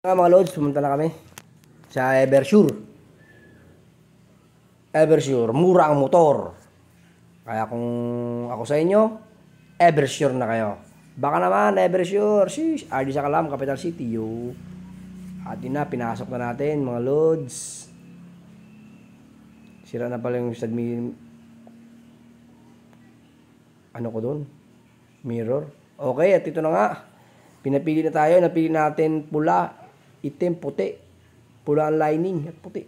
Mga lods, pumunta na kami sa Eversure. Eversure, mura ang motor. Kaya kung ako sa inyo, Eversure na kayo. Baka naman, Eversure. Sheesh, RD sa Kalam, Capital City, yo. At yun na, pinasok na natin, mga lods. Sira na pala yung ano ko doon? Mirror. Okay, at ito na nga. Pinapili na tayo. Napili natin pula, itim, puti. Pula ang lining at puti.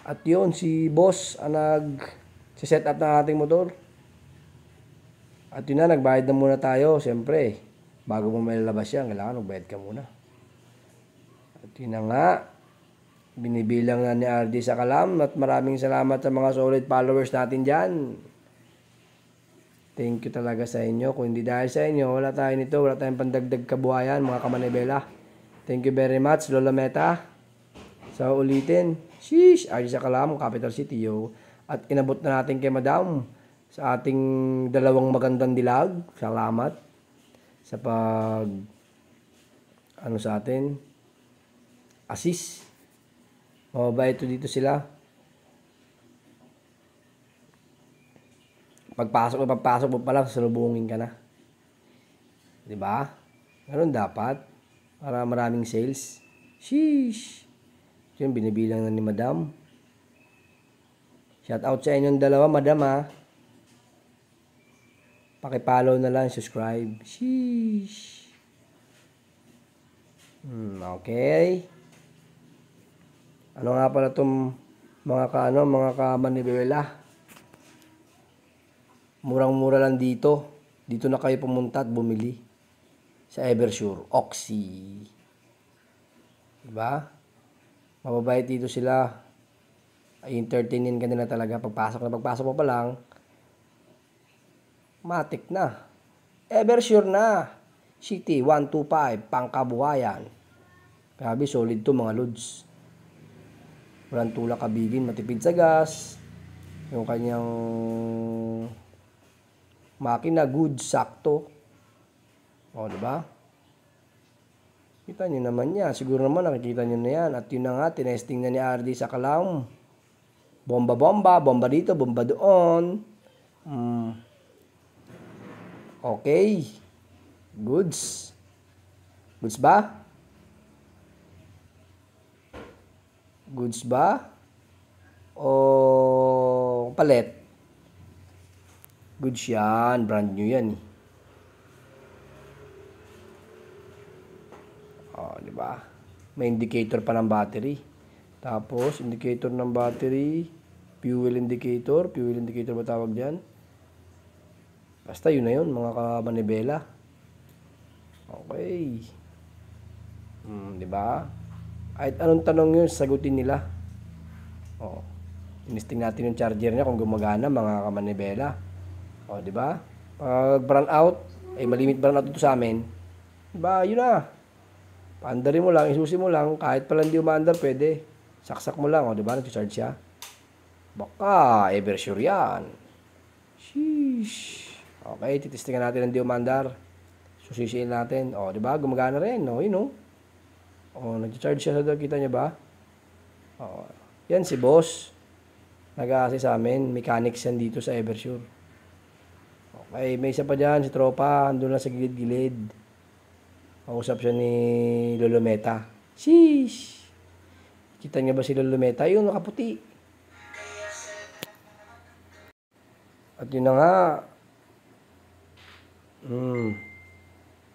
At yun, si boss ang nag-set up ng ating motor. At yun na, nagbayad na muna tayo. Siyempre, bago mo mailabas yan, kailangan magbayad ka muna. At yun na nga, binibilang na ni RD sa Kalam. At maraming salamat sa mga solid followers natin dyan. Thank you talaga sa inyo. Kung hindi dahil sa inyo, wala tayo nito. Wala tayong pandagdag kabuhayan, mga kamanibela. Thank you very much, Lola Meta. Sa ulitin, sheesh, RD sa Kalam, Capital City, yo. At inabot na natin kay Madam sa ating dalawang magandang dilag. Salamat sa sa atin assist. Mababait ito dito sila. Pagpasok mo pa lang, salubungin ka na. 'Di ba? Ganun dapat para maraming sales. Sheesh. Yun, binibilang na ni Madam. Shout out sa inyong dalawa, Madam, ha. Paki-follow na lang, subscribe. Sheesh. Okay. Ano nga pala itong mga kamanibela? Murang-mura lang dito. Dito na kayo pumunta at bumili. Sa Eversure. Oxy. Diba? Mababait dito sila. Ay entertainin ka nila talaga. Pagpasok mo pa lang, matik na. Eversure na. City 125. Pangkabuhayan. Grabe, solid to mga lods. Walang tulak kabigin. Matipid sa gas. Yung kanyang makina, good, sakto. O, diba? Kita nyo naman yan. Siguro naman nakikita nyo na yan. At yun na nga, tinesting na ni RD sa Kalam. Bomba dito, bomba doon. Okay. Goods. Goods ba? Goods ba? O palet? Goods yan. Brand new yan. Diba? May indicator pa ng battery. Tapos, indicator ng battery. Fuel indicator. Fuel indicator ba tawag dyan? Basta yun na yun, mga kamanibela. Okay. Diba? Kahit anong tanong yun, sagutin nila. Tinisting natin yung charger niya kung gumagana, mga kamanibela. Diba? Pag burn out, ay malimit burn out ito sa amin. Diba? Yun na. Paandarin mo lang, isusi mo lang. Kahit pala hindi umaandar, pwede. Saksak mo lang. Diba? Nag-charge siya. Baka, Eversure yan. Sheesh. Okay, titistingan natin ang di umaandar. Susisiin natin. Diba? Gumagana rin. Yun, nag-charge siya sa kita niya ba? Yan si boss. Nag-aasay sa amin. Mechanics yan dito sa Eversure. Okay, may isa pa dyan. Si tropa. Andun lang sa gilid-gilid. Mausap siya ni Lolo Meta. Sheesh. Kita niya ba si Lolo Meta? Yun, nakaputi. At yun na nga.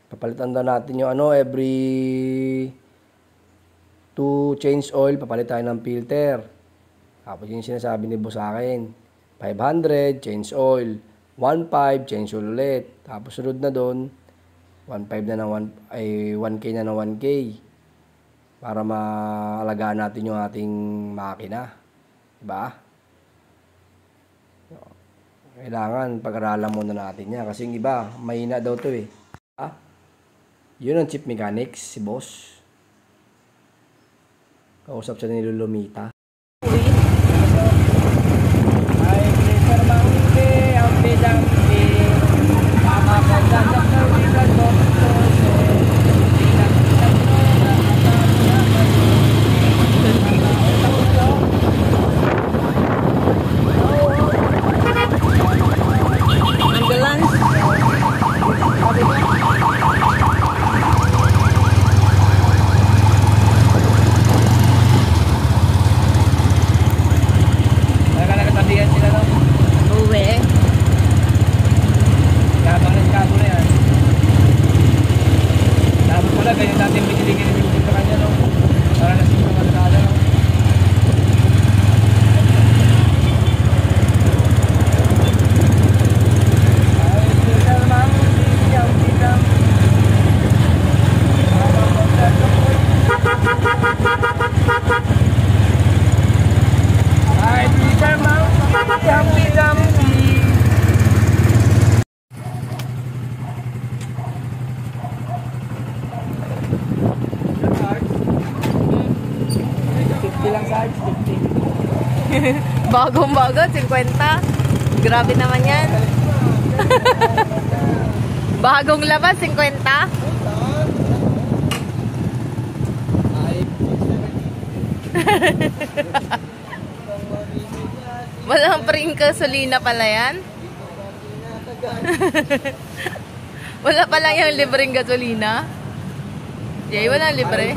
Papalitan daw natin yung every 2 change oil, papalit tayo ng filter. Tapos yun yung sinasabi ni boss sa akin. 500, change oil. 1.5, change oil ulit. Tapos sunod na doon, 1.5 na ng 1K na ng 1K. Para maalagaan natin yung ating makina. Diba? Kailangan pag-aralan muna natin yan. Kasi yung iba, mahina daw to eh. Yun ang chief mechanics, si boss. Kausap siya ni Lulumita. Ay, Mr. Mangke, ang bidang mga large 50. Bagong-bago, 50. Grabe naman yan. Bagong labas, 50. Walang pring gasolina pala yan. Wala pa lang yung libreng gasolina. Jay, walang libre.